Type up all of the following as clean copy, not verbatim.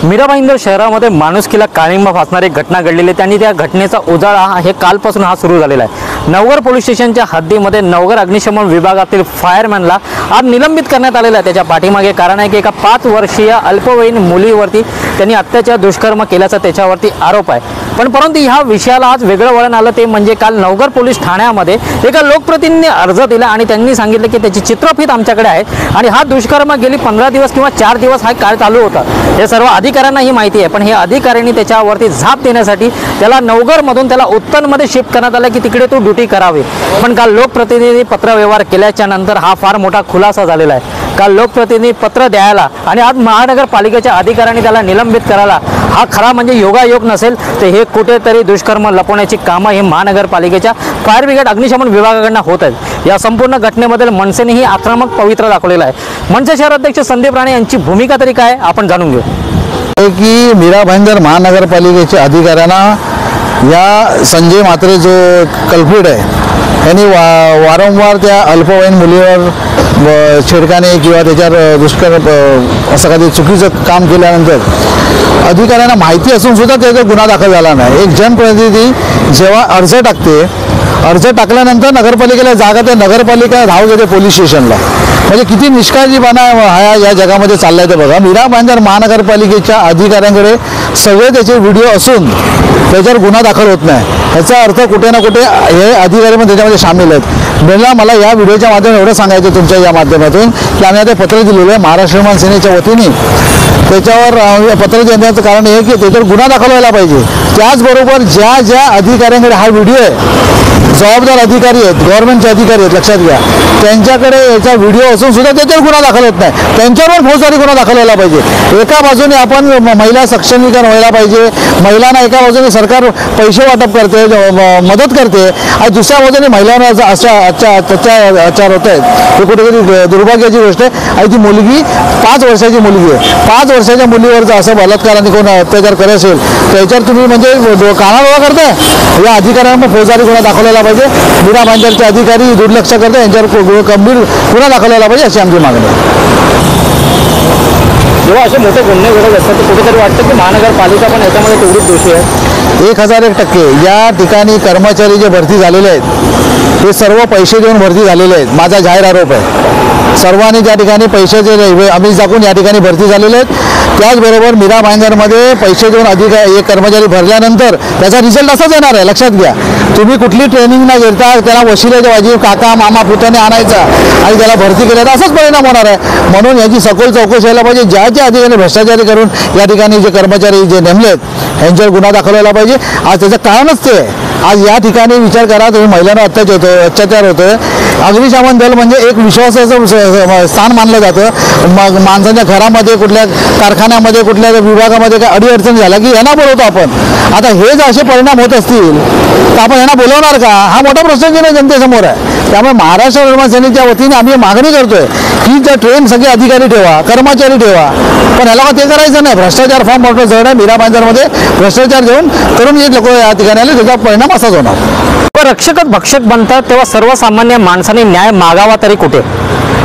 मीरा भाईंदर शहरामध्ये माणुसकीला काळिंबा फासणारी घटना घडलेली आहे आणि त्या घटनेचा उजाळा हे कालपासून सुरू झालेला आहे। नवघर पोलीस स्टेशनच्या हद्दीमध्ये नवघर अग्निशमन विभागातील फायरमॅनला आज निलंबित करण्यात आलेला आहे। त्याच्या पाठीमागे कारण आहे की एका 5 वर्षीय अल्पवयीन मुलीवरती त्यांनी अत्याचार दुष्कर्म केल्याचा त्याच्यावरती आरोप आहे। परंतु ह्या विषयाला आज वेगळं वळण आलं ते म्हणजे काल नवघर पोलीस ठाण्यामध्ये एका लोकप्रतिनिधीने अर्ज दिला आणि त्यांनी सांगितलं की त्याची चित्रफित आमच्याकडे आहे आणि हा दुष्कर्म गेली 15 दिवस किंवा 4 दिवस हा काळ चालू होता। हे सर्व अधिकाऱ्यांना ही माहिती आहे, पण हे अधिकाऱ्यांनी त्याच्यावरती झाप देण्यासाठी त्याला नवघरमधून त्याला उत्तनमध्ये शिफ्ट करण्यात आलं की तिकडे तो ड्युटी करावी। पण काल लोकप्रतिनिधी पत्रव्यवहार केल्याच्या नंतर हा फार मोठा खुलासा झालेला आहे। काल लोकप्रतिनिधी पत्र द्यायला आणि आज महानगरपालिकेच्या अधिकाऱ्यांनी त्याला निलंबित करायला हा खरा म्हणजे योगायोग नसेल तर हे कुठेतरी दुष्कर्म लपवण्याची कामं हे महानगरपालिकेच्या फायर ब्रिगेड अग्निशमन विभागाकडून होत आहेत। या संपूर्ण घटनेबद्दल मनसेनेही आक्रमक पवित्रा दाखवलेला आहे। मनसे शहराध्यक्ष संदीप राणे यांची भूमिका तरी काय आपण जाणून घेऊ की मीरा भाईंदर महानगरपालिकेच्या अधिकाऱ्यांना या संजय म्हात्रे जो कल्प्रिट आहे यांनी वारंवार त्या अल्पवयीन मुलीवर छेडखाने किंवा त्याच्यावर दुष्कर्म असं काही चुकीचं काम केल्यानंतर अधिकाऱ्यांना माहिती असून सुद्धा त्याचा गुन्हा दाखल झाला नाही। एक जनप्रतिनिधी जेव्हा अर्ज टाकते, अर्ज टाकल्यानंतर नगरपालिकेला जागा ते नगरपालिका धाव देते पोलीस स्टेशनला, म्हणजे किती निष्काळजीपणा हा या जगामध्ये चाललाय ते बघा। मीरा भाईंदर महानगरपालिकेच्या अधिकाऱ्यांकडे सगळे त्याचे व्हिडिओ असून त्याच्यावर गुन्हा दाखल होत नाही, याचा अर्थ कुठे ना कुठे हे अधिकारी पण त्याच्यामध्ये सामील आहेत। मला या व्हिडिओच्या माध्यमातून एवढं सांगायचं तुमच्या या माध्यमातून की आम्ही आता पत्र दिलेलं आहे महाराष्ट्र विमान सेनेच्या वतीने। त्याच्यावर पत्र देण्याचं कारण हे की त्याच्यावर गुन्हा दाखल व्हायला पाहिजे। त्याचबरोबर ज्या ज्या अधिकाऱ्यांकडे हा व्हिडिओ आहे, जबाबदार अधिकारी आहेत, गव्हर्नमेंटचे अधिकारी आहेत, लक्षात घ्या, त्यांच्याकडे याचा व्हिडिओ असून सुद्धा त्याच्यावर गुन्हा दाखल होत नाही, त्यांच्यावर फौजदारी गुन्हा दाखल व्हायला पाहिजे। एका बाजूने आपण महिला सक्षमीकरण व्हायला पाहिजे, महिलांना एका बाजूने सरकार पैसे वाटप करते, मदत करते, आणि दुसऱ्या बाजूने महिलांवर अशा अत्याचार होत आहेत, हे कुठेतरी दुर्भाग्याची गोष्ट आहे। आणि ती मुलगी 5 वर्षाची मुलगी आहे, 5 वर्षाच्या मुलीवर जर असं बलात्काराने कोण अत्याचार करत असेल तर याच्यावर तुम्ही म्हणजे कानाडोळा करताय। या अधिकाऱ्यांना फौजदारी गुन्हा दाखवलेला पाहिजे। मीरा भाईंदरचे अधिकारी दुर्लक्ष करते, यांच्यावर गंभीर गुन्हा दाखवलेला पाहिजे अशी आमची मागणी आहे। जेव्हा असे मोठे गुन्हे घडत असतात तर कुठेतरी वाटतं की महानगरपालिका पण याच्यामध्ये तेवढीच दोषी आहे। 1001% या ठिकाणी कर्मचारी जे भरती झालेले आहेत ते सर्व पैसे देऊन भरती झालेले आहेत, माझा जाहीर आरोप आहे। सर्वांनी त्या ठिकाणी पैशाचे आम्ही दाखवून या ठिकाणी भरती झालेले आहेत। त्याचबरोबर मीरा भाईंदरमध्ये पैसे देऊन अधिकारी कर्मचारी भरल्यानंतर त्याचा रिझल्ट असाच येणार आहे, लक्षात घ्या। तुम्ही कुठली ट्रेनिंग न घेता त्याला वशिल्याच्या वाजी काका मामा पुताने आणायचा आणि त्याला भरती केल्याचा असाच परिणाम होणार आहे। म्हणून याची सखोल चौकशी व्हायला पाहिजे। ज्या ज्या अधिकारी भ्रष्टाचारी करून या ठिकाणी जे कर्मचारी जे नेमलेत यांच्यावर गुन्हा दाखल पाहिजे। आज त्याचं कारणच ते आज या ठिकाणी विचार करा, तुम्ही महिलांना अत्याचार होतोय। अग्निशमन दल म्हणजे एक विश्वासाचं स्थान मानलं जातं। मग माणसांच्या घरामध्ये कुठल्या कारखान्यामध्ये कुठल्या विभागामध्ये काय अडीअडचण झाला की यांना बोलवतो आपण। आता हे जर असे परिणाम होत असतील तर आपण यांना बोलवणार का? हा मोठा प्रश्न जनतेसमोर आहे। त्यामुळे महाराष्ट्र विमान सेनेच्या वतीने आम्ही मागणी करतोय की त्या ट्रेन सगळे अधिकारी ठेवा, कर्मचारी ठेवा, पण ह्याला ते करायचं नाही। भ्रष्टाचार फार मोठं जड आहे। मीरा भाईंदरमध्ये भ्रष्टाचार घेऊन करून एक लोक या ठिकाणी आले, त्याचा परिणाम असाच होणार। रक्षकच भक्षक बनतात तेव्हा सर्वसामान्य माणसाने न्याय मागावा तरी कुठे?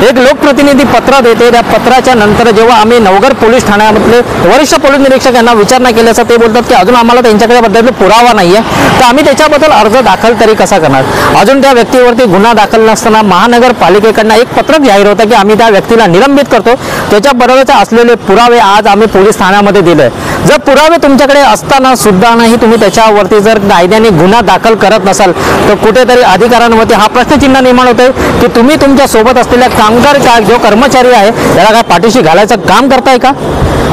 एक लोकप्रतिनिधी पत्र देते, त्या पत्राच्या नंतर जेव्हा आम्ही नवघर पोलीस ठाण्यामधले वरिष्ठ पोलीस निरीक्षक यांना विचारणा केली असता ते बोलतात की अजून आम्हाला त्यांच्याकडे बद्दल पुरावा नाही आहे, तर आम्ही त्याच्याबद्दल अर्ज दाखल तरी कसा करणार? अजून त्या व्यक्तीवरती गुन्हा दाखल नसताना महानगरपालिकेकडनं एक पत्रक जाहीर होतं की आम्ही त्या व्यक्तीला निलंबित करतो, त्याच्याबरोबरचे असलेले पुरावे आज आम्ही पोलीस ठाण्यामध्ये दिले। जर पुरावे तुमच्याकडे असताना सुद्धा नाही तुम्ही त्याच्यावरती जर कायद्याने गुन्हा दाखल करत नसाल तर कुठेतरी अधिकाऱ्यांवरती हा प्रश्नचिन्ह निर्माण होतोय की तुम्ही तुमच्या सोबत असलेल्या कामगार जो कर्मचारी आहे त्याला काय पाठीशी घालायचं काम करताय का?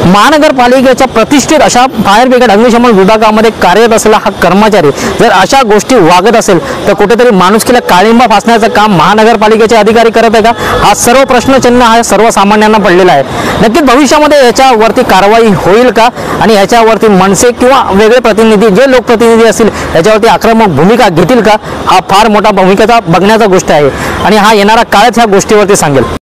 महानगरपालिकेच्या प्रतिष्ठित अशा फायर ब्रिगेड अग्निशमन विभागामध्ये कार्यरत असलेला हा कर्मचारी जर अशा गोष्टी वागत असेल तर कुठेतरी माणुसकीला काळिंबा फासण्याचं काम महानगरपालिकेचे अधिकारी करत आहे का? हा सर्व प्रश्नचिन्ह हा सर्वसामान्यांना पडलेला आहे। नक्कीच भविष्यामध्ये याच्यावरती कारवाई होईल का आणि याच्यावरती मनसे किंवा वेगळे प्रतिनिधी जे लोकप्रतिनिधी असतील याच्यावरती आक्रमक भूमिका घेतील का? हा फार मोठा भूमिकेचा बघण्याचा गोष्ट आहे आणि हा येणारा काळच ह्या गोष्टीवरती सांगेल।